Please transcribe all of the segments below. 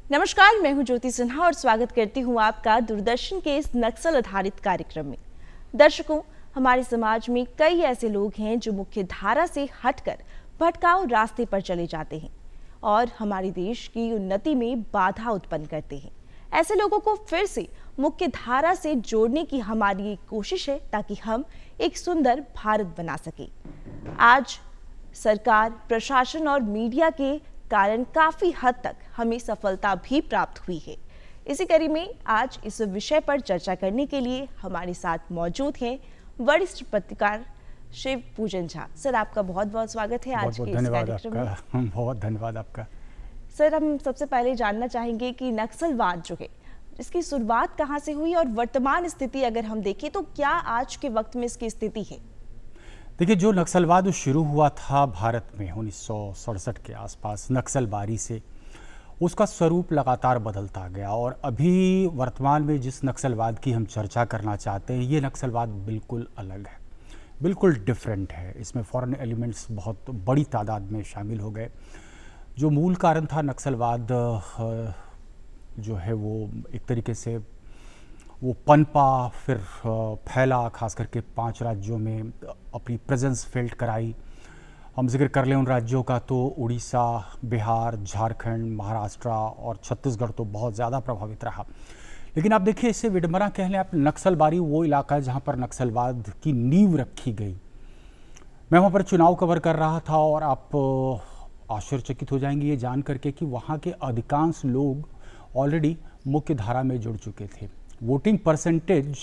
नमस्कार, मैं हूं ज्योति सिन्हा और स्वागत करती हूं आपका दूरदर्शन के इस नक्सल आधारित कार्यक्रम में। दर्शकों, हमारे समाज में कई ऐसे लोग हैं जो मुख्य धारा से हटकर भटकाऊ रास्ते पर चले जाते हैं और हमारे देश की उन्नति में बाधा उत्पन्न करते हैं। ऐसे लोगों को फिर से मुख्य धारा से जोड़ने की हमारी एक कोशिश है ताकि हम एक सुंदर भारत बना सकें। आज सरकार, प्रशासन और मीडिया के कारण काफी हद तक हमें सफलता भी प्राप्त हुई है। इसी कड़ी में आज इस विषय पर चर्चा करने के लिए हमारे साथ मौजूद हैं वरिष्ठ पत्रकार शिव पूजन झा। सर, आपका बहुत बहुत स्वागत है आज के इस कार्यक्रम में। बहुत धन्यवाद आपका। सर, हम सबसे पहले जानना चाहेंगे कि नक्सलवाद जो है इसकी शुरुआत कहाँ से हुई और वर्तमान स्थिति अगर हम देखें तो क्या आज के वक्त में इसकी स्थिति है? देखिए, जो नक्सलवाद शुरू हुआ था भारत में 1967 के आसपास नक्सलबारी से, उसका स्वरूप लगातार बदलता गया और अभी वर्तमान में जिस नक्सलवाद की हम चर्चा करना चाहते हैं, ये नक्सलवाद बिल्कुल अलग है, बिल्कुल डिफरेंट है। इसमें फॉरेन एलिमेंट्स बहुत बड़ी तादाद में शामिल हो गए। जो मूल कारण था नक्सलवाद जो है वो एक तरीके से वो पनपा, फिर फैला, खास करके 5 राज्यों में अपनी प्रेजेंस फील्ड कराई। हम जिक्र कर लें उन राज्यों का तो उड़ीसा, बिहार, झारखंड, महाराष्ट्र और छत्तीसगढ़ तो बहुत ज़्यादा प्रभावित रहा। लेकिन आप देखिए, इससे विडंबना कह लें आप, नक्सलबारी वो इलाका है जहाँ पर नक्सलवाद की नींव रखी गई। मैं वहाँ पर चुनाव कवर कर रहा था और आप आश्चर्यचकित हो जाएंगे ये जान करके कि वहाँ के अधिकांश लोग ऑलरेडी मुख्य धारा में जुड़ चुके थे। वोटिंग परसेंटेज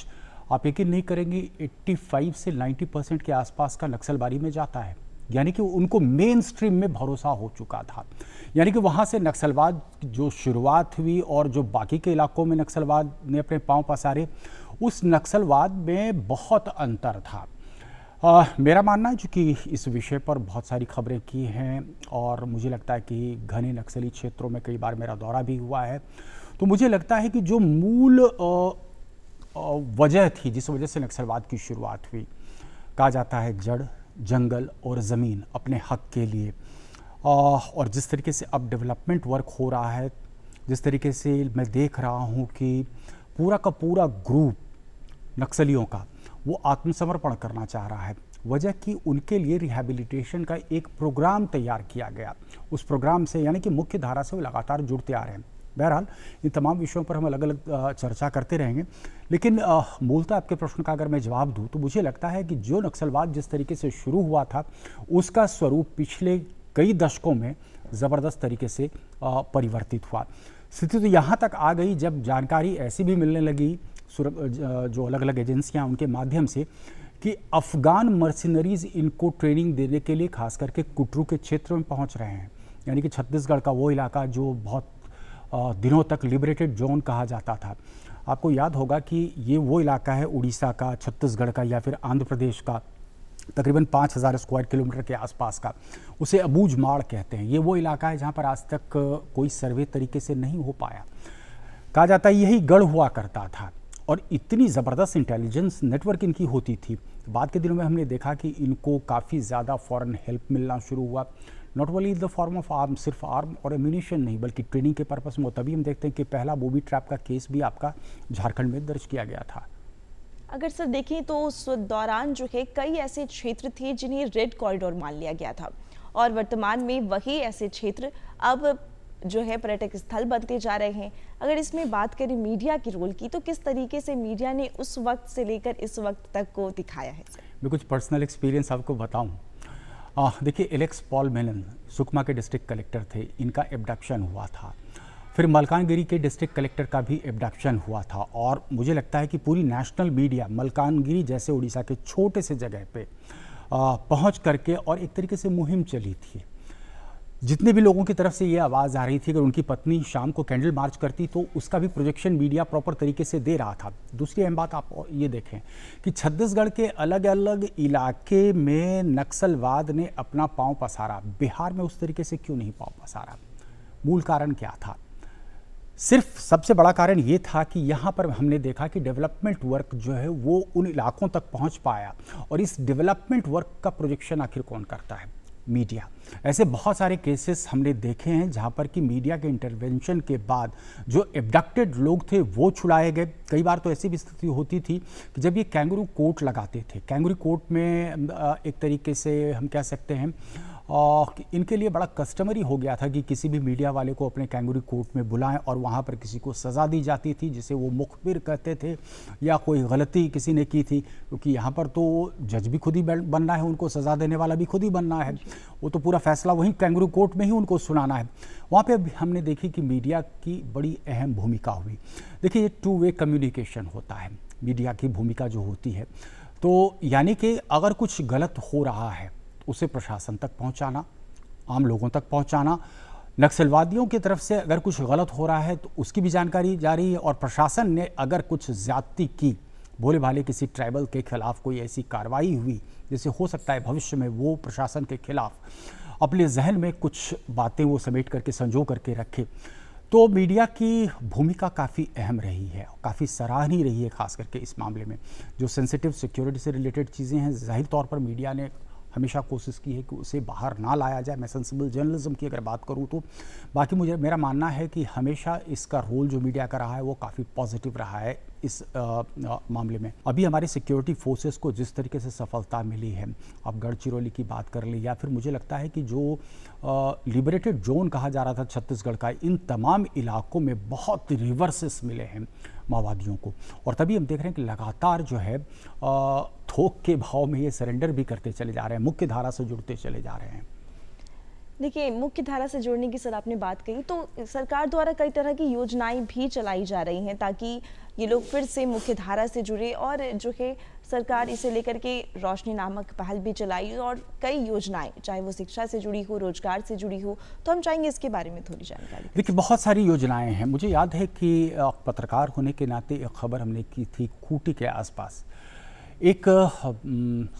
आप यकीन नहीं करेंगे 85 से 90% के आसपास का नक्सलबारी में जाता है। यानी कि उनको मेन स्ट्रीम में भरोसा हो चुका था। यानी कि वहाँ से नक्सलवाद जो शुरुआत हुई और जो बाकी के इलाकों में नक्सलवाद ने अपने पांव पसारे, उस नक्सलवाद में बहुत अंतर था। मेरा मानना है, चूँकि इस विषय पर बहुत सारी खबरें की हैं और मुझे लगता है कि घने नक्सली क्षेत्रों में कई बार मेरा दौरा भी हुआ है, तो मुझे लगता है कि जो मूल वजह थी जिस वजह से नक्सलवाद की शुरुआत हुई, कहा जाता है जड़, जंगल और ज़मीन अपने हक के लिए। और जिस तरीके से अब डेवलपमेंट वर्क हो रहा है, जिस तरीके से मैं देख रहा हूँ कि पूरा का पूरा ग्रुप नक्सलियों का वो आत्मसमर्पण करना चाह रहा है, वजह कि उनके लिए रिहैबिलिटेशन का एक प्रोग्राम तैयार किया गया। उस प्रोग्राम से यानी कि मुख्य धारा से वो लगातार जुड़ते आ रहे हैं। बहरहाल इन तमाम विषयों पर हम अलग अलग चर्चा करते रहेंगे, लेकिन मूलतः आपके प्रश्न का अगर मैं जवाब दूं तो मुझे लगता है कि जो नक्सलवाद जिस तरीके से शुरू हुआ था, उसका स्वरूप पिछले कई दशकों में ज़बरदस्त तरीके से परिवर्तित हुआ। स्थिति तो यहाँ तक आ गई जब जानकारी ऐसी भी मिलने लगी जो अलग अलग एजेंसियाँ उनके माध्यम से कि अफ़गान मर्सिनरीज़ इनको ट्रेनिंग देने के लिए खास करके कुटरू के क्षेत्र में पहुँच रहे हैं। यानी कि छत्तीसगढ़ का वो इलाका जो बहुत दिनों तक लिबरेटेड जोन कहा जाता था। आपको याद होगा कि ये वो इलाका है उड़ीसा का, छत्तीसगढ़ का या फिर आंध्र प्रदेश का, तकरीबन 5000 स्क्वायर किलोमीटर के आसपास का, उसे अबूझ माड़ कहते हैं। ये वो इलाका है जहाँ पर आज तक कोई सर्वे तरीके से नहीं हो पाया। कहा जाता है यही गढ़ हुआ करता था और इतनी ज़बरदस्त इंटेलिजेंस नेटवर्क इनकी होती थी। बाद के दिनों में हमने देखा कि इनको काफ़ी ज़्यादा फॉरेन हेल्प मिलना शुरू हुआ, not only in the form of arm, सिर्फ आर्म और एम्यूनिशन नहीं बल्कि ट्रेनिंग के पर्पस में। तभी हम देखते हैं कि पहला बॉबी ट्रैप का केस भी आपका झारखंड में दर्ज किया गया था। अगर सर देखें तो उस दौरान जो है कई ऐसे क्षेत्र थे जिन्हें रेड कॉरिडोर मान लिया गया था और वर्तमान में वही ऐसे क्षेत्र अब जो है पर्यटक स्थल बनते जा रहे हैं। अगर इसमें बात करें मीडिया की रोल की, तो किस तरीके से मीडिया ने उस वक्त से लेकर इस वक्त तक को दिखाया है? मैं कुछ पर्सनल एक्सपीरियंस आपको बताऊं। देखिए, एलेक्स पॉल मेनन सुकमा के डिस्ट्रिक्ट कलेक्टर थे, इनका एब्डक्शन हुआ था। फिर मलकानगिरी के डिस्ट्रिक्ट कलेक्टर का भी एब्डक्शन हुआ था और मुझे लगता है कि पूरी नेशनल मीडिया मलकानगिरी जैसे उड़ीसा के छोटे से जगह पे पहुंच करके और एक तरीके से मुहिम चली थी। जितने भी लोगों की तरफ से ये आवाज़ आ रही थी अगर उनकी पत्नी शाम को कैंडल मार्च करती तो उसका भी प्रोजेक्शन मीडिया प्रॉपर तरीके से दे रहा था। दूसरी अहम बात आप ये देखें कि छत्तीसगढ़ के अलग अलग इलाके में नक्सलवाद ने अपना पांव पसारा, बिहार में उस तरीके से क्यों नहीं पांव पसारा? मूल कारण क्या था? सिर्फ सबसे बड़ा कारण ये था कि यहाँ पर हमने देखा कि डेवलपमेंट वर्क जो है वो उन इलाकों तक पहुँच पाया और इस डेवलपमेंट वर्क का प्रोजेक्शन आखिर कौन करता है? मीडिया। ऐसे बहुत सारे केसेस हमने देखे हैं जहां पर कि मीडिया के इंटरवेंशन के बाद जो एब्डक्टेड लोग थे वो छुड़ाए गए। कई बार तो ऐसी भी स्थिति होती थी कि जब ये कैंगरू कोर्ट लगाते थे, कैंगरू कोर्ट में एक तरीके से हम कह सकते हैं इनके लिए बड़ा कस्टमरी हो गया था कि किसी भी मीडिया वाले को अपने कैंगरू कोर्ट में बुलाएं और वहाँ पर किसी को सज़ा दी जाती थी जिसे वो मुखबिर कहते थे, या कोई गलती किसी ने की थी, क्योंकि यहाँ पर तो जज भी खुद ही बनना है, उनको सज़ा देने वाला भी खुद ही बनना है, वो तो पूरा फैसला वहीं कैंगरू कोर्ट में ही उनको सुनाना है। वहाँ पे हमने देखी कि मीडिया की बड़ी अहम भूमिका हुई। देखिए, ये 2 वे कम्युनिकेशन होता है मीडिया की भूमिका जो होती है, तो यानी कि अगर कुछ गलत हो रहा है उसे प्रशासन तक पहुंचाना, आम लोगों तक पहुंचाना, नक्सलवादियों की तरफ से अगर कुछ गलत हो रहा है तो उसकी भी जानकारी जा रही है, और प्रशासन ने अगर कुछ ज्यादती की, भोले भाले किसी ट्राइबल के खिलाफ कोई ऐसी कार्रवाई हुई जिससे हो सकता है भविष्य में वो प्रशासन के खिलाफ अपने जहन में कुछ बातें वो समेट करके संजो करके रखे, तो मीडिया की भूमिका काफ़ी अहम रही है, काफ़ी सराहनीय रही है। खास करके इस मामले में जो सेंसिटिव सिक्योरिटी से रिलेटेड चीज़ें हैं, जाहिर तौर पर मीडिया ने हमेशा कोशिश की है कि उसे बाहर ना लाया जाए। मैं सेंसिबल जर्नलिज्म की अगर बात करूं तो बाकी मेरा मानना है कि हमेशा इसका रोल जो मीडिया का रहा है वो काफ़ी पॉजिटिव रहा है इस मामले में। अभी हमारे सिक्योरिटी फोर्सेस को जिस तरीके से सफलता मिली है, अब गढ़चिरौली की बात कर ली, या फिर मुझे लगता है कि जो लिबरेटेड जोन कहा जा रहा था छत्तीसगढ़ का, इन तमाम इलाकों में बहुत रिवर्सेस मिले हैं माओवादियों को, और तभी हम देख रहे हैं कि लगातार जो है थोक के भाव में ये सरेंडर भी करते चले जा रहे हैं, मुख्य धारा से जुड़ते चले जा रहे हैं। देखिए, मुख्य धारा से जोड़ने की सर आपने बात कही, तो सरकार द्वारा कई तरह की योजनाएं भी चलाई जा रही हैं ताकि ये लोग फिर से मुख्य धारा से जुड़े, और जो है सरकार इसे लेकर के रोशनी नामक पहल भी चलाई, और कई योजनाएं, चाहे वो शिक्षा से जुड़ी हो, रोजगार से जुड़ी हो, तो हम चाहेंगे इसके बारे में थोड़ी जानकारी। देखिए, बहुत सारी योजनाएं हैं। मुझे याद है कि पत्रकार होने के नाते एक खबर हमने की थी खूंटी के आसपास, एक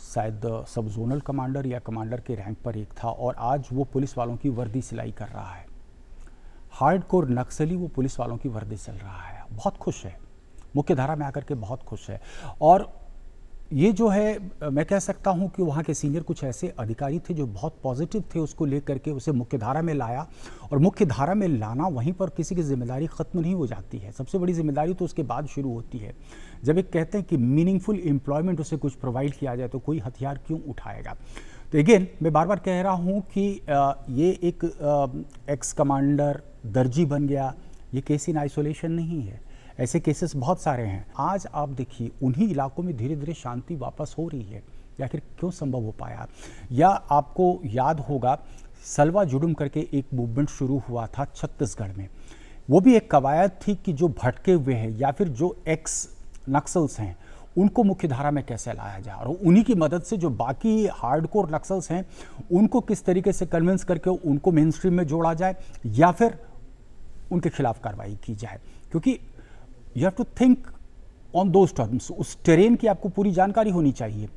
शायद सब जोनल कमांडर या कमांडर के रैंक पर एक था, और आज वो पुलिस वालों की वर्दी सिलाई कर रहा है। हार्डकोर नक्सली वो पुलिस वालों की वर्दी सिल रहा है, बहुत खुश है, मुख्य धारा में आकर के बहुत खुश है। और ये जो है, मैं कह सकता हूँ कि वहाँ के सीनियर कुछ ऐसे अधिकारी थे जो बहुत पॉजिटिव थे, उसको लेकर के उसे मुख्य धारा में लाया, और मुख्य धारा में लाना वहीं पर किसी की जिम्मेदारी ख़त्म नहीं हो जाती है। सबसे बड़ी जिम्मेदारी तो उसके बाद शुरू होती है। जब एक कहते हैं कि मीनिंगफुल एम्प्लॉयमेंट उसे कुछ प्रोवाइड किया जाए तो कोई हथियार क्यों उठाएगा। तो अगेन मैं बार बार कह रहा हूँ कि ये एक एक्स कमांडर दर्जी बन गया, ये केस इन आइसोलेशन नहीं है, ऐसे केसेस बहुत सारे हैं। आज आप देखिए, उन्हीं इलाकों में धीरे धीरे शांति वापस हो रही है, या फिर क्यों संभव हो पाया। या आपको याद होगा, सलवा जुडुम करके एक मूवमेंट शुरू हुआ था छत्तीसगढ़ में, वो भी एक कवायद थी कि जो भटके हुए हैं या फिर जो एक्स नक्सल्स हैं उनको मुख्य धारा में कैसे लाया जाए, और उन्हीं की मदद से जो बाकी हार्डकोर नक्सल्स हैं उनको किस तरीके से कन्विंस करके उनको मेन स्ट्रीम में जोड़ा जाए, या फिर उनके खिलाफ कार्रवाई की जाए। क्योंकि you have to think on those terms, उस टेरेन की आपको पूरी जानकारी होनी चाहिए।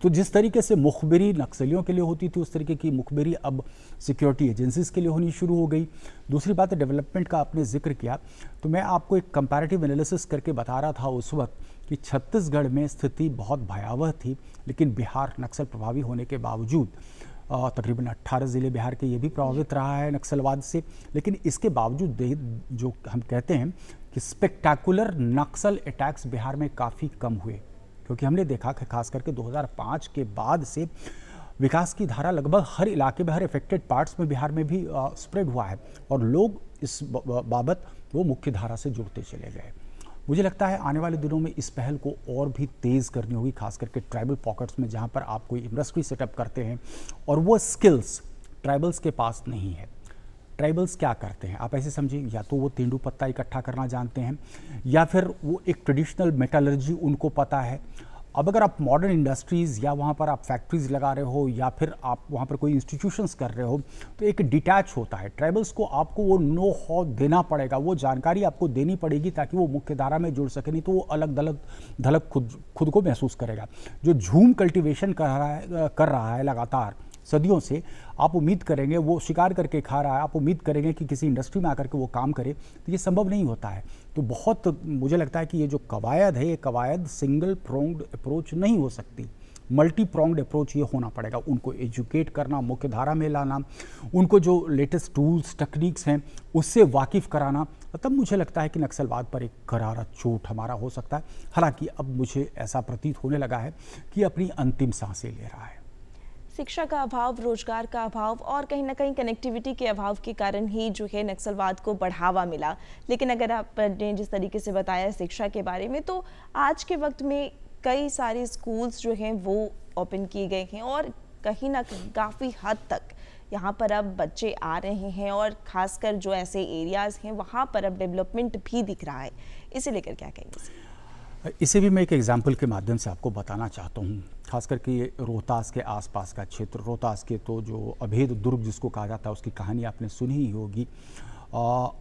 तो जिस तरीके से मुखबिरी नक्सलियों के लिए होती थी, उस तरीके की मुखबिरी अब सिक्योरिटी एजेंसीज के लिए होनी शुरू हो गई। दूसरी बात, डेवलपमेंट का आपने जिक्र किया, तो मैं आपको एक कंपैरेटिव एनालिसिस करके बता रहा था उस वक्त कि छत्तीसगढ़ में स्थिति बहुत भयावह थी, लेकिन बिहार नक्सल प्रभावी होने के बावजूद तकरीबन 18 ज़िले बिहार के ये भी प्रभावित रहा है नक्सलवाद से, लेकिन इसके बावजूद जो हम कहते हैं कि स्पेक्टाकुलर नक्सल अटैक्स बिहार में काफ़ी कम हुए, क्योंकि हमने देखा कि खास करके 2005 के बाद से विकास की धारा लगभग हर इलाके में, हर इफेक्टेड पार्ट्स में बिहार में भी स्प्रेड हुआ है, और लोग इस बाबत वो मुख्य धारा से जुड़ते चले गए। मुझे लगता है आने वाले दिनों में इस पहल को और भी तेज़ करनी होगी, खास करके ट्राइबल पॉकेट्स में, जहाँ पर आप कोई इंडस्ट्री सेटअप करते हैं और वो स्किल्स ट्राइबल्स के पास नहीं है। ट्राइबल्स क्या करते हैं, आप ऐसे समझिए, या तो वो तेंदू पत्ता इकट्ठा करना जानते हैं, या फिर वो एक ट्रेडिशनल मेटलर्जी उनको पता है। अब अगर आप मॉडर्न इंडस्ट्रीज़ या वहाँ पर आप फैक्ट्रीज लगा रहे हो, या फिर आप वहाँ पर कोई इंस्टीट्यूशंस कर रहे हो, तो एक डिटैच होता है। ट्राइबल्स को आपको वो नो हाउ देना पड़ेगा, वो जानकारी आपको देनी पड़ेगी ताकि वो मुख्य धारा में जुड़ सके, नहीं तो वो अलग धलक खुद को महसूस करेगा। जो झूम कल्टिवेशन कर रहा है लगातार सदियों से, आप उम्मीद करेंगे, वो शिकार करके खा रहा है, आप उम्मीद करेंगे कि किसी इंडस्ट्री में आकर के वो काम करे, तो ये संभव नहीं होता है। तो बहुत मुझे लगता है कि ये जो कवायद है, ये कवायद सिंगल प्रोंग्ड अप्रोच नहीं हो सकती, मल्टी प्रोंग्ड अप्रोच ये होना पड़ेगा। उनको एजुकेट करना, मुख्य धारा में लाना, उनको जो लेटेस्ट टूल्स टेक्निक्स हैं उससे वाकिफ़ कराना, तब मुझे लगता है कि नक्सलवाद पर एक करारा चोट हमारा हो सकता है। हालांकि अब मुझे ऐसा प्रतीत होने लगा है कि अपनी अंतिम सांसें ले रहा है। शिक्षा का अभाव, रोजगार का अभाव और कहीं ना कहीं कनेक्टिविटी के अभाव के कारण ही जो है नक्सलवाद को बढ़ावा मिला। लेकिन अगर आपने जिस तरीके से बताया शिक्षा के बारे में, तो आज के वक्त में कई सारे स्कूल्स जो हैं वो ओपन किए गए हैं और कहीं ना कहीं काफ़ी हद तक यहाँ पर अब बच्चे आ रहे हैं और ख़ासकर जो ऐसे एरियाज़ हैं वहाँ पर अब डेवलपमेंट भी दिख रहा है। इसे लेकर क्या कहेंगे? इसे भी मैं एक एग्जाम्पल के माध्यम से आपको बताना चाहता हूँ। खास करके रोहतास के आसपास का क्षेत्र, रोहतास के तो जो अभेद दुर्ग जिसको कहा जाता है उसकी कहानी आपने सुनी ही होगी।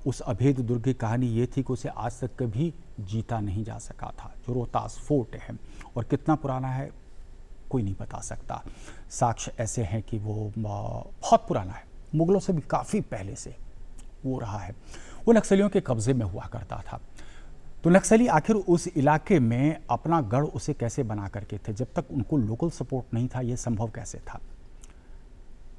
उस अभेद दुर्ग की कहानी ये थी कि उसे आज तक कभी जीता नहीं जा सका था। जो रोहतास फोर्ट है और कितना पुराना है कोई नहीं बता सकता। साक्ष्य ऐसे हैं कि वो बहुत पुराना है, मुगलों से भी काफ़ी पहले से वो रहा है। वो नक्सलियों के कब्जे में हुआ करता था। तो नक्सली आखिर उस इलाके में अपना गढ़ उसे कैसे बना करके थे? जब तक उनको लोकल सपोर्ट नहीं था, ये संभव कैसे था?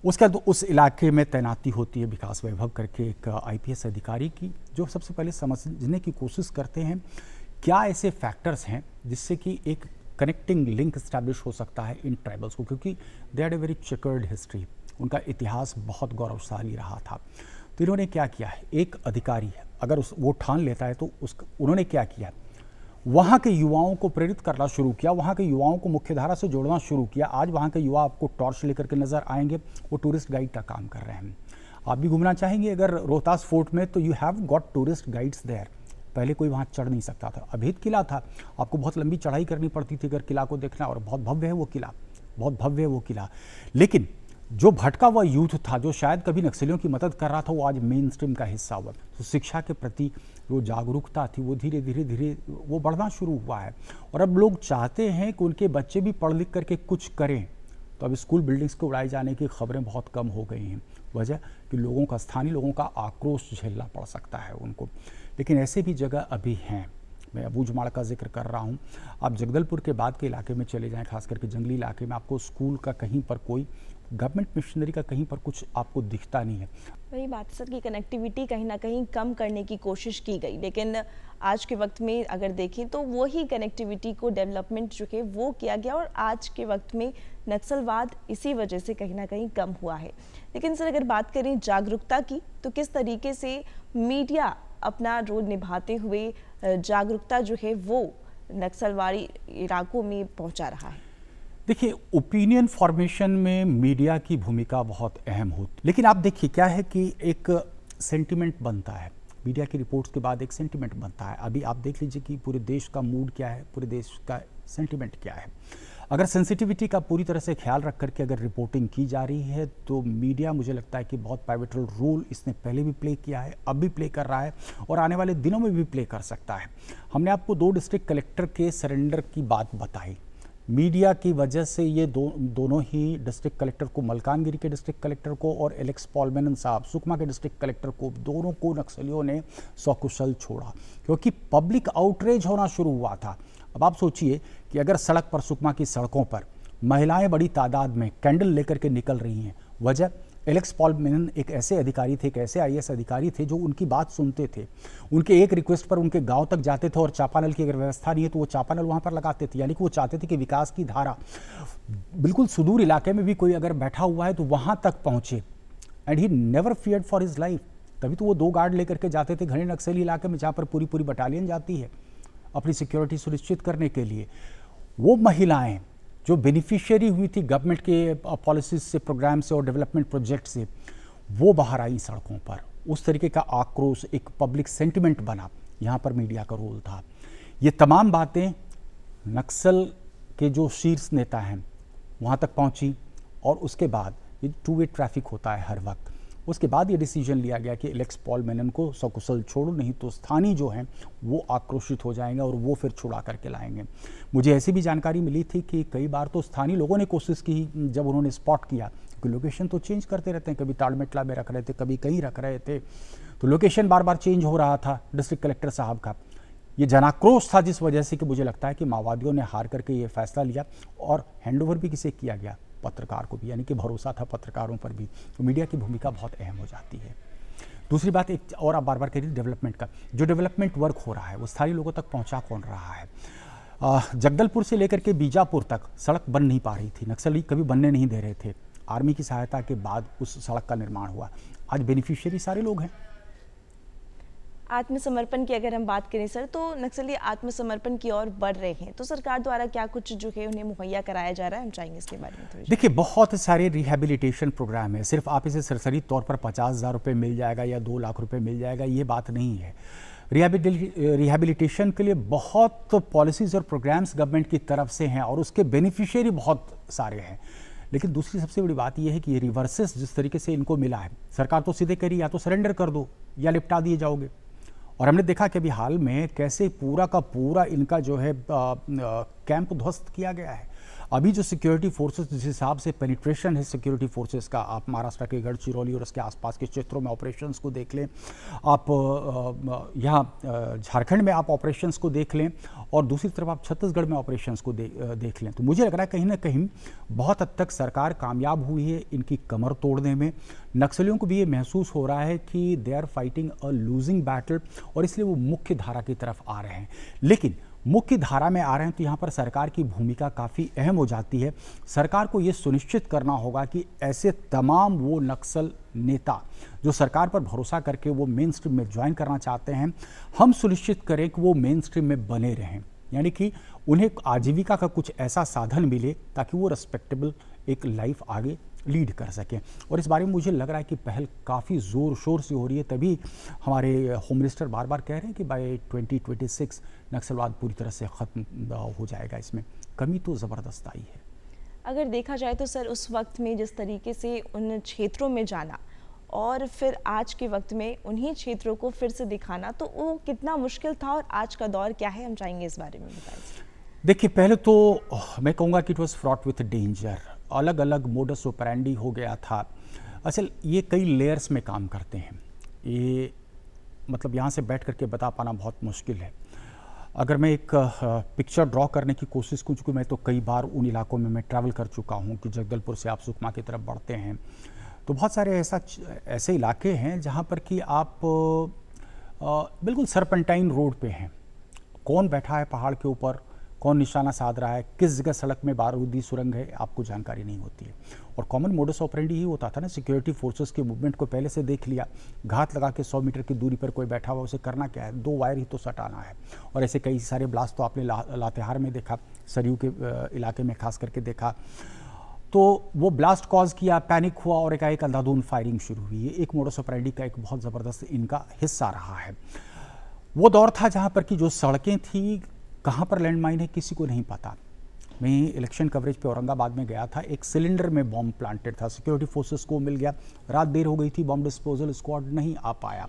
उसके बाद उस इलाके में तैनाती होती है विकास वैभव करके एक IPS अधिकारी की, जो सबसे पहले समझने की कोशिश करते हैं क्या ऐसे फैक्टर्स हैं जिससे कि एक कनेक्टिंग लिंक इस्टेब्लिश हो सकता है इन ट्राइबल्स को, क्योंकि they had a very chequered history, उनका इतिहास बहुत गौरवशाली रहा था। तो इन्होंने क्या किया है, एक अधिकारी है अगर वो ठान लेता है तो उन्होंने क्या किया, वहाँ के युवाओं को प्रेरित करना शुरू किया, वहाँ के युवाओं को मुख्यधारा से जोड़ना शुरू किया। आज वहाँ के युवा आपको टॉर्च लेकर के नज़र आएंगे, वो टूरिस्ट गाइड का काम कर रहे हैं। आप भी घूमना चाहेंगे अगर रोहतास फोर्ट में, तो you have got tourist guides there. पहले कोई वहाँ चढ़ नहीं सकता था, अभेद किला था, आपको बहुत लंबी चढ़ाई करनी पड़ती थी अगर किला को देखना, और बहुत भव्य है वो किला, बहुत भव्य है वो किला। लेकिन जो भटका हुआ यूथ था, जो शायद कभी नक्सलियों की मदद कर रहा था, वो आज मेन स्ट्रीम का हिस्सा हुआ। तो शिक्षा के प्रति जो जागरूकता थी वो धीरे धीरे वो बढ़ना शुरू हुआ है। और अब लोग चाहते हैं कि उनके बच्चे भी पढ़ लिख करके कुछ करें। तो अब स्कूल बिल्डिंग्स को उड़ाए जाने की खबरें बहुत कम हो गई हैं। वजह कि लोगों का, स्थानीय लोगों का आक्रोश झेलना पड़ सकता है उनको। लेकिन ऐसे भी जगह अभी हैं। मैं अबूझमाड़ का जिक्र कर रहा हूँ। आप जगदलपुर के बाद के इलाके में चले जाएं, खास करके जंगली इलाके में, आपको स्कूल का कहीं पर कोई, गवर्नमेंट मिशनरी का कहीं पर कुछ आपको दिखता नहीं है। वही बात सर की कनेक्टिविटी कहीं ना कहीं कम करने की कोशिश की गई, लेकिन आज के वक्त में अगर देखें तो वही कनेक्टिविटी को डेवलपमेंट जो है वो किया गया, और आज के वक्त में नक्सलवाद इसी वजह से कहीं ना कहीं कम हुआ है। लेकिन सर अगर बात करें जागरूकता की, तो किस तरीके से मीडिया अपना रोल निभाते हुए जागरूकता जो है वो नक्सलवादी इलाकों में पहुंचा रहा है? देखिए, ओपिनियन फॉर्मेशन में मीडिया की भूमिका बहुत अहम होती, लेकिन आप देखिए क्या है कि एक सेंटिमेंट बनता है, मीडिया की रिपोर्ट्स के बाद एक सेंटिमेंट बनता है। अभी आप देख लीजिए कि पूरे देश का मूड क्या है, पूरे देश का सेंटिमेंट क्या है। अगर सेंसिटिविटी का पूरी तरह से ख्याल रख करके अगर रिपोर्टिंग की जा रही है, तो मीडिया मुझे लगता है कि बहुत पाइवटल रोल इसने पहले भी प्ले किया है, अब भी प्ले कर रहा है और आने वाले दिनों में भी प्ले कर सकता है। हमने आपको 2 डिस्ट्रिक्ट कलेक्टर के सरेंडर की बात बताई। मीडिया की वजह से ये दोनों ही डिस्ट्रिक्ट कलेक्टर को, मलकानगिरी के डिस्ट्रिक्ट कलेक्टर को और एलेक्स पॉल मेनन साहब सुकमा के डिस्ट्रिक्ट कलेक्टर को, दोनों को नक्सलियों ने सकुशल छोड़ा, क्योंकि पब्लिक आउटरीच होना शुरू हुआ था। अब आप सोचिए कि अगर सड़क पर, सुकमा की सड़कों पर महिलाएं बड़ी तादाद में कैंडल लेकर के निकल रही हैं, वजह एलेक्स पॉल मेनन एक ऐसे अधिकारी थे, एक ऐसे IAS अधिकारी थे जो उनकी बात सुनते थे। उनके एक रिक्वेस्ट पर उनके गांव तक जाते थे और चापानल की अगर व्यवस्था नहीं है तो वो चापानल वहां पर लगाते थे। यानी कि वो चाहते थे कि विकास की धारा बिल्कुल सुदूर इलाके में भी कोई अगर बैठा हुआ है तो वहां तक पहुंचे। And he never feared for his life. तभी तो वो 2 गार्ड लेकर के जाते थे घने नक्सली इलाके में, जहाँ पर पूरी बटालियन जाती है अपनी सिक्योरिटी सुनिश्चित करने के लिए। वो महिलाएं जो बेनिफिशियरी हुई थी गवर्नमेंट के पॉलिसीज से, प्रोग्राम से और डेवलपमेंट प्रोजेक्ट से, वो बाहर आई सड़कों पर। उस तरीके का आक्रोश, एक पब्लिक सेंटिमेंट बना, यहाँ पर मीडिया का रोल था। ये तमाम बातें नक्सल के जो शीर्ष नेता हैं वहाँ तक पहुँची, और उसके बाद ये 2 वे ट्रैफिक होता है हर वक्त। उसके बाद ये डिसीजन लिया गया कि एलेक्स पॉल मेनन को सकुशल छोड़ो, नहीं तो स्थानीय जो हैं वो आक्रोशित हो जाएंगे और वो फिर छुड़ा करके लाएंगे। मुझे ऐसी भी जानकारी मिली थी कि कई बार तो स्थानीय लोगों ने कोशिश की, जब उन्होंने स्पॉट किया, क्योंकि लोकेशन तो चेंज करते रहते हैं, कभी ताड़मेटला में रख रहे थे, कभी कहीं रख रहे थे, तो लोकेशन बार बार चेंज हो रहा था डिस्ट्रिक्ट कलेक्टर साहब का। ये जनाक्रोश था जिस वजह से कि मुझे लगता है कि माओवादियों ने हार करके ये फैसला लिया और हैंडओवर भी किसे किया गया, पत्रकार को भी, यानी कि भरोसा था पत्रकारों पर भी। तो मीडिया की भूमिका बहुत अहम हो जाती है। दूसरी बात एक और आप बार बार कह रही डेवलपमेंट का, जो डेवलपमेंट वर्क हो रहा है वो स्थानीय लोगों तक पहुंचा कौन रहा है? जगदलपुर से लेकर के बीजापुर तक सड़क बन नहीं पा रही थी, नक्सली कभी बनने नहीं दे रहे थे। आर्मी की सहायता के बाद उस सड़क का निर्माण हुआ। आज बेनिफिशियरी सारे लोग हैं। आत्मसमर्पण की अगर हम बात करें सर, तो नक्सली आत्मसमर्पण की ओर बढ़ रहे हैं, तो सरकार द्वारा क्या कुछ जो है उन्हें मुहैया कराया जा रहा है, हम चाहेंगे इसके बारे में थोड़ी। देखिए, बहुत सारे रिहैबिलिटेशन प्रोग्राम है। सिर्फ आप इसे सरसरी तौर पर 50,000 रुपये मिल जाएगा या 2 लाख रुपये मिल जाएगा, ये बात नहीं है। रिहैबिलिटेशन के लिए बहुत पॉलिसीज़ और प्रोग्राम्स गवर्नमेंट की तरफ से हैं और उसके बेनिफिशियरी बहुत सारे हैं। लेकिन दूसरी सबसे बड़ी बात यह है कि ये रिवर्सेस जिस तरीके से इनको मिला है, सरकार तो सीधे करी या तो सरेंडर कर दो या निपटा दिए जाओगे। और हमने देखा कि अभी हाल में कैसे पूरा का पूरा इनका जो है कैंप ध्वस्त किया गया है। अभी जो सिक्योरिटी फोर्सेस जिस हिसाब से पेनिट्रेशन है सिक्योरिटी फोर्सेस का, आप महाराष्ट्र के गढ़चिरौली और उसके आसपास के क्षेत्रों में ऑपरेशंस को देख लें, आप यहाँ झारखंड में आप ऑपरेशंस को देख लें और दूसरी तरफ आप छत्तीसगढ़ में ऑपरेशंस को देख लें, तो मुझे लग रहा है कहीं ना कहीं बहुत हद तक सरकार कामयाब हुई है इनकी कमर तोड़ने में। नक्सलियों को भी ये महसूस हो रहा है कि they are fighting a losing battle और इसलिए वो मुख्य धारा की तरफ आ रहे हैं। लेकिन मुख्य धारा में आ रहे हैं तो यहाँ पर सरकार की भूमिका काफ़ी अहम हो जाती है। सरकार को ये सुनिश्चित करना होगा कि ऐसे तमाम वो नक्सल नेता जो सरकार पर भरोसा करके वो मेन स्ट्रीम में ज्वाइन करना चाहते हैं, हम सुनिश्चित करें कि वो मेन स्ट्रीम में बने रहें, यानी कि उन्हें आजीविका का कुछ ऐसा साधन मिले ताकि वो रेस्पेक्टेबल एक लाइफ आगे लीड कर सकें। और इस बारे में मुझे लग रहा है कि पहल काफ़ी ज़ोर शोर से हो रही है, तभी हमारे होम मिनिस्टर बार बार कह रहे हैं कि बाय 2026 नक्सलवाद पूरी तरह से ख़त्म हो जाएगा। इसमें कमी तो ज़बरदस्त आई है। अगर देखा जाए तो सर, उस वक्त में जिस तरीके से उन क्षेत्रों में जाना और फिर आज के वक्त में उन्हीं क्षेत्रों को फिर से दिखाना, तो वो कितना मुश्किल था और आज का दौर क्या है, हम चाहेंगे इस बारे में बताइए। देखिए, पहले तो मैं कहूँगा कि it was fraught with danger. अलग अलग मोडस ऑपरेंडी हो गया था। असल ये कई लेयर्स में काम करते हैं, ये मतलब यहाँ से बैठ करके बता पाना बहुत मुश्किल है। अगर मैं एक पिक्चर ड्रॉ करने की कोशिश करूँ, चूँकि मैं तो कई बार उन इलाकों में मैं ट्रैवल कर चुका हूँ कि जगदलपुर से आप सुकमा की तरफ बढ़ते हैं, तो बहुत सारे ऐसे इलाके हैं जहाँ पर कि आप बिल्कुल सरपेंटाइन रोड पे हैं। कौन बैठा है पहाड़ के ऊपर, कौन निशाना साध रहा है, किस जगह सड़क में बारूदी सुरंग है, आपको जानकारी नहीं होती है। और कॉमन मोडस ऑपरेंडी ही होता था ना, सिक्योरिटी फोर्सेस के मूवमेंट को पहले से देख लिया, घात लगा के 100 मीटर की दूरी पर कोई बैठा हुआ, उसे करना क्या है, 2 वायर ही तो सटाना है। और ऐसे कई सारे ब्लास्ट तो आपने लातेहार में देखा, सरयू के इलाके में खास करके देखा। तो वो ब्लास्ट कॉज किया, पैनिक हुआ और एकाएक अंधाधुंध फायरिंग शुरू हुई। ये एक मोडस ऑपरेंडी का एक बहुत ज़बरदस्त इनका हिस्सा रहा है। वो दौर था जहाँ पर कि जो सड़कें थी, कहाँ पर लैंडमाइन है किसी को नहीं पता। मैं इलेक्शन कवरेज पे औरंगाबाद में गया था, एक सिलेंडर में बॉम्ब प्लांटेड था, सिक्योरिटी फोर्सेस को मिल गया, रात देर हो गई थी, बॉम्ब डिस्पोजल स्क्वाड नहीं आ पाया,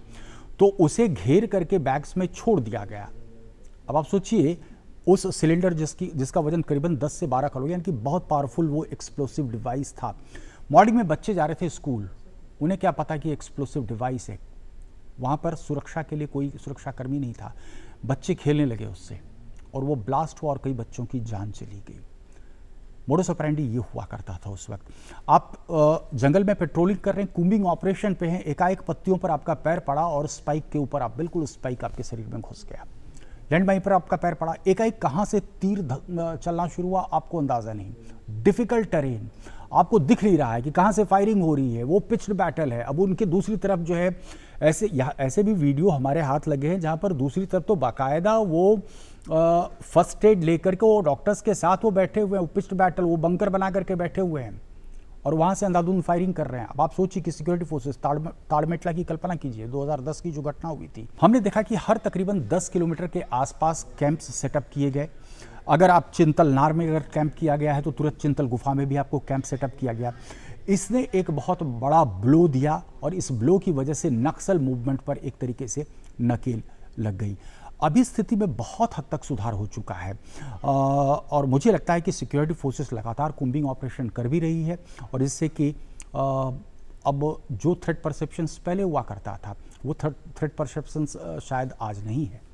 तो उसे घेर करके बैग्स में छोड़ दिया गया। अब आप सोचिए, उस सिलेंडर जिसका वजन करीबन 10 से 12 किलो, यानी कि बहुत पावरफुल वो एक्सप्लोसिव डिवाइस था। मॉर्निंग में बच्चे जा रहे थे स्कूल, उन्हें क्या पता कि एक्सप्लोसिव डिवाइस है। वहाँ पर सुरक्षा के लिए कोई सुरक्षाकर्मी नहीं था, बच्चे खेलने लगे उससे और वो ब्लास्ट हुआ और कई बच्चों की जान चली गई। मोडस ऑपरेंडी ये हुआ करता था उस वक्त। आप जंगल में पेट्रोलिंग कर रहे हैं, कूम्बिंग ऑपरेशन पे हैं, एकाएक पत्तियों पर आपका पैर पड़ा और स्पाइक के ऊपर आप बिल्कुल स्पाइक आपके शरीर में घुस गया। लैंडमाइन पर आपका पैर पड़ा, एकाएक कहाँ से तीर चलना शुरू हुआ आपको अंदाज़ा नहीं। डिफ़िकल्ट टेरेन, आपको दिख नहीं रहा है कि कहाँ से फायरिंग हो रही है, वो पिच्ड बैटल है। अब उनके दूसरी तरफ जो है ऐसे भी वीडियो हमारे हाथ लगे हैं जहाँ पर दूसरी तरफ तो बाकायदा वो फर्स्ट एड लेकर के वो डॉक्टर्स के साथ वो बैठे हुए हैं, वो पिच्ड बैटल, वो बंकर बना करके बैठे हुए हैं और वहाँ से अंधाधुंध फायरिंग कर रहे हैं। अब आप सोचिए कि सिक्योरिटी फोर्सेस, ताड़मेटला की कल्पना कीजिए, 2010 की जो घटना हुई थी, हमने देखा कि हर तकरीबन 10 किलोमीटर के आसपास कैंप्स सेटअप किए गए। अगर आप चिंतल नार में अगर कैंप किया गया है तो तुरंत चिंतल गुफा में भी आपको कैंप सेटअप किया गया। इसने एक बहुत बड़ा ब्लो दिया और इस ब्लो की वजह से नक्सल मूवमेंट पर एक तरीके से नकेल लग गई। अभी स्थिति में बहुत हद तक सुधार हो चुका है और मुझे लगता है कि सिक्योरिटी फोर्सेस लगातार कूम्बिंग ऑपरेशन कर भी रही है और इससे कि अब जो थ्रेट परसेप्शंस पहले हुआ करता था वो थ्रेट परसेप्शंस शायद आज नहीं है।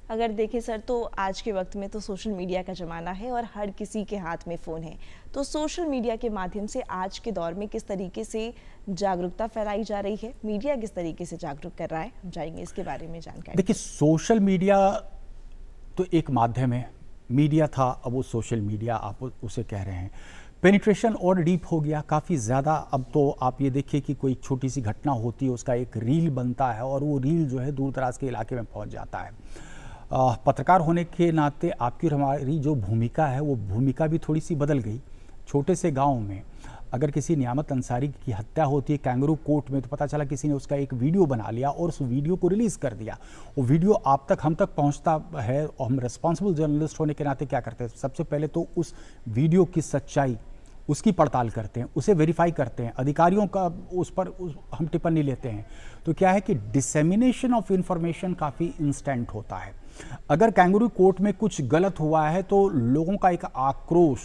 अगर देखें सर तो आज के वक्त में तो सोशल मीडिया का ज़माना है और हर किसी के हाथ में फ़ोन है, तो सोशल मीडिया के माध्यम से आज के दौर में किस तरीके से जागरूकता फैलाई जा रही है, मीडिया किस तरीके से जागरूक कर रहा है, हम जाएंगे इसके बारे में जानकारी। देखिए, सोशल मीडिया तो एक माध्यम है, मीडिया था, अब वो सोशल मीडिया आप उसे कह रहे हैं। पेनिट्रेशन और डीप हो गया काफ़ी ज़्यादा। अब तो आप ये देखिए कि कोई छोटी सी घटना होती है, उसका एक रील बनता है और वो रील जो है दूर दराज के इलाके में पहुंच जाता है। पत्रकार होने के नाते आपकी और हमारी जो भूमिका है वो भूमिका भी थोड़ी सी बदल गई। छोटे से गांव में अगर किसी नियामत अंसारी की हत्या होती है कैंगरू कोर्ट में, तो पता चला किसी ने उसका एक वीडियो बना लिया और उस वीडियो को रिलीज़ कर दिया। वो वीडियो आप तक हम तक पहुंचता है और हम रिस्पॉन्सिबल जर्नलिस्ट होने के नाते क्या करते हैं, सबसे पहले तो उस वीडियो की सच्चाई उसकी पड़ताल करते हैं, उसे वेरीफाई करते हैं, अधिकारियों का उस पर हम टिप्पणी लेते हैं। तो क्या है कि डिसेमिनेशन ऑफ इंफॉर्मेशन काफ़ी इंस्टेंट होता है। अगर कैंगरू कोर्ट में कुछ गलत हुआ है तो लोगों का एक आक्रोश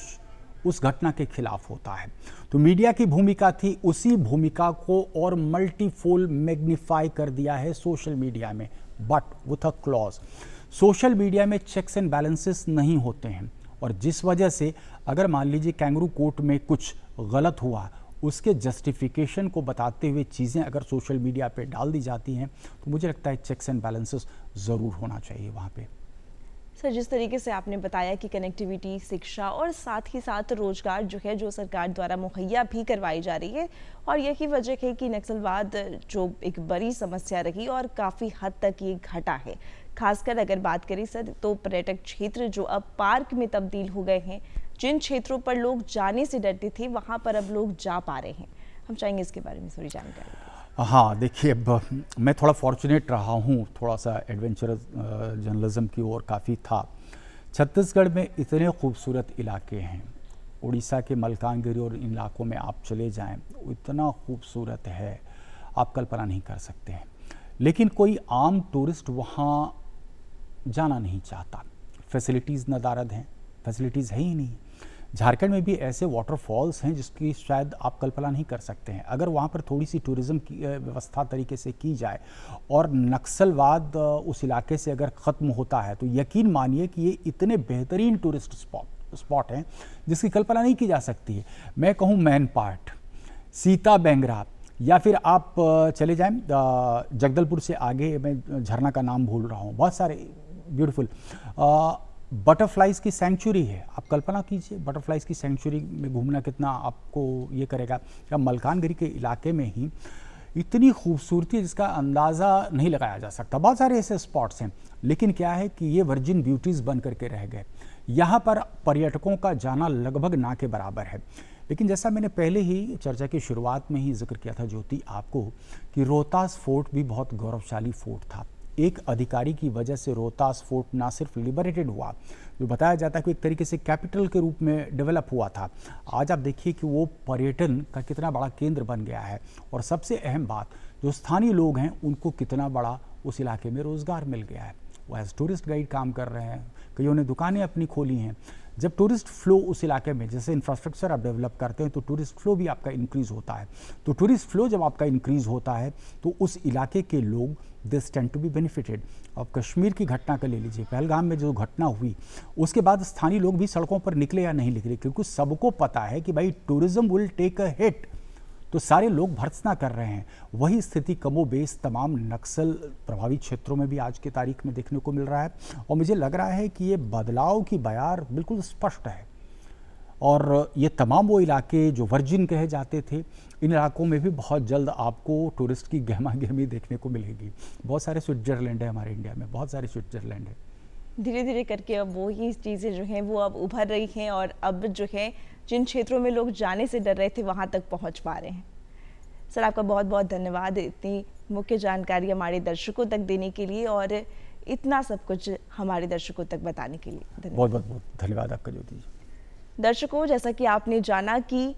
उस घटना के खिलाफ होता है। तो मीडिया की भूमिका थी, उसी भूमिका को और मल्टीफोल मैग्नीफाई कर दिया है सोशल मीडिया में, but with a clause. Social media में चेक्स एंड बैलेंसेस नहीं होते हैं और जिस वजह से अगर मान लीजिए कैंगरू कोर्ट में कुछ गलत हुआ, उसके जस्टिफिकेशन को बताते हुए चीज़ें अगर सोशल मीडिया पे डाल दी जाती हैं तो मुझे लगता है चेक्स एंड बैलेंसेस ज़रूर होना चाहिए वहाँ पे। सर, जिस तरीके से आपने बताया कि कनेक्टिविटी, शिक्षा और साथ ही साथ रोजगार जो है जो सरकार द्वारा मुहैया भी करवाई जा रही है, और यही वजह है कि नक्सलवाद जो एक बड़ी समस्या रही और काफ़ी हद तक ये घटा है। खासकर अगर बात करें सर तो पर्यटक क्षेत्र जो अब पार्क में तब्दील हो गए हैं, जिन क्षेत्रों पर लोग जाने से डरते थे वहाँ पर अब लोग जा पा रहे हैं, हम चाहेंगे इसके बारे में थोड़ी जानकारी। हाँ, देखिए, अब मैं थोड़ा फॉर्चुनेट रहा हूँ, थोड़ा सा एडवेंचरस जर्नलिज्म की ओर काफ़ी था। छत्तीसगढ़ में इतने खूबसूरत इलाके हैं, उड़ीसा के मलकानगिरी और इन इलाकों में आप चले जाएं, इतना खूबसूरत है आप कल्पना नहीं कर सकते हैं। लेकिन कोई आम टूरिस्ट वहाँ जाना नहीं चाहता। फैसिलिटीज़ नदारद हैं, फैसिलिटीज़ है ही नहीं। झारखंड में भी ऐसे वाटरफॉल्स हैं जिसकी शायद आप कल्पना नहीं कर सकते हैं। अगर वहाँ पर थोड़ी सी टूरिज़्म की व्यवस्था तरीके से की जाए और नक्सलवाद उस इलाके से अगर ख़त्म होता है तो यकीन मानिए कि ये इतने बेहतरीन टूरिस्ट स्पॉट हैं जिसकी कल्पना नहीं की जा सकती है। मैं कहूँ मैन पार्ट, सीता बेंगरा, या फिर आप चले जाएं जगदलपुर से आगे, मैं झरना का नाम भूल रहा हूँ, बहुत सारे ब्यूटीफुल बटरफ्लाइज की सेंचुरी है। आप कल्पना कीजिए बटरफ्लाइज की सेंचुरी में घूमना कितना आपको ये करेगा। या मलकानगिरी के इलाके में ही इतनी खूबसूरती है जिसका अंदाज़ा नहीं लगाया जा सकता। बहुत सारे ऐसे स्पॉट्स हैं, लेकिन क्या है कि ये वर्जिन ब्यूटीज़ बन करके रह गए। यहाँ पर पर्यटकों का जाना लगभग ना के बराबर है। लेकिन जैसा मैंने पहले ही चर्चा की शुरुआत में ही जिक्र किया था ज्योति आपको, कि रोहतास फोर्ट भी बहुत गौरवशाली फोर्ट था। एक अधिकारी की वजह से रोहतास फोर्ट ना सिर्फ लिबरेटेड हुआ, जो बताया जाता है कि एक तरीके से कैपिटल के रूप में डेवलप हुआ था, आज आप देखिए कि वो पर्यटन का कितना बड़ा केंद्र बन गया है। और सबसे अहम बात, जो स्थानीय लोग हैं उनको कितना बड़ा उस इलाके में रोज़गार मिल गया है। वो एज टूरिस्ट गाइड काम कर रहे हैं, कईयों ने दुकानें अपनी खोली हैं। जब टूरिस्ट फ्लो उस इलाके में, जैसे इंफ्रास्ट्रक्चर आप डेवलप करते हैं तो टूरिस्ट फ्लो भी आपका इंक्रीज़ होता है। तो टूरिस्ट फ्लो जब आपका इंक्रीज़ होता है तो उस इलाके के लोग this tend to be benefited. अब कश्मीर की घटना का ले लीजिए, पहलगाम में जो घटना हुई उसके बाद स्थानीय लोग भी सड़कों पर निकले या नहीं निकले, क्योंकि सबको पता है कि भाई tourism will take a hit, तो सारे लोग भर्त्सना कर रहे हैं। वही स्थिति कमोबेश तमाम नक्सल प्रभावित क्षेत्रों में भी आज की तारीख में देखने को मिल रहा है। और मुझे लग रहा है कि ये बदलाव की बयार बिल्कुल स्पष्ट है। और ये तमाम वो इलाके जो वर्जिन कहे जाते थे, इन इलाकों में भी बहुत जल्द आपको टूरिस्ट की गहमा गहमी देखने को मिलेगी। बहुत सारे स्विट्जरलैंड है हमारे इंडिया में, बहुत सारे स्विट्जरलैंड है। धीरे धीरे करके अब वो ही चीज़ें जो हैं वो अब उभर रही हैं और अब जो है जिन क्षेत्रों में लोग जाने से डर रहे थे वहाँ तक पहुँच पा रहे हैं। सर, आपका बहुत बहुत धन्यवाद इतनी मुख्य जानकारी हमारे दर्शकों तक देने के लिए और इतना सब कुछ हमारे दर्शकों तक बताने के लिए। बहुत बहुत धन्यवाद आपका ज्योति जी। दर्शकों, जैसा कि आपने जाना कि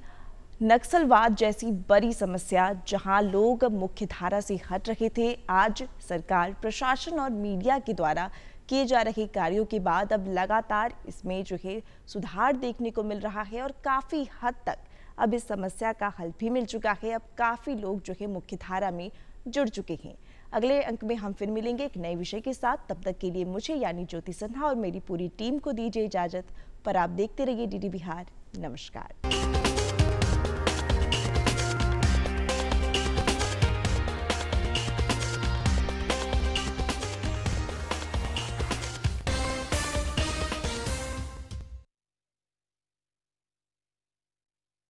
नक्सलवाद जैसी बड़ी समस्या जहां लोग मुख्य धारा से हट रहे थे, आज सरकार, प्रशासन और मीडिया के द्वारा किए जा रहे कार्यों के बाद अब लगातार इसमें जो है सुधार देखने को मिल रहा है और काफ़ी हद तक अब इस समस्या का हल भी मिल चुका है। अब काफ़ी लोग जो है मुख्य धारा में जुड़ चुके हैं। अगले अंक में हम फिर मिलेंगे एक नए विषय के साथ। तब तक के लिए मुझे यानी ज्योति सिन्हा और मेरी पूरी टीम को दीजिए इजाजत। पर आप देखते रहिए डीडी बिहार। नमस्कार।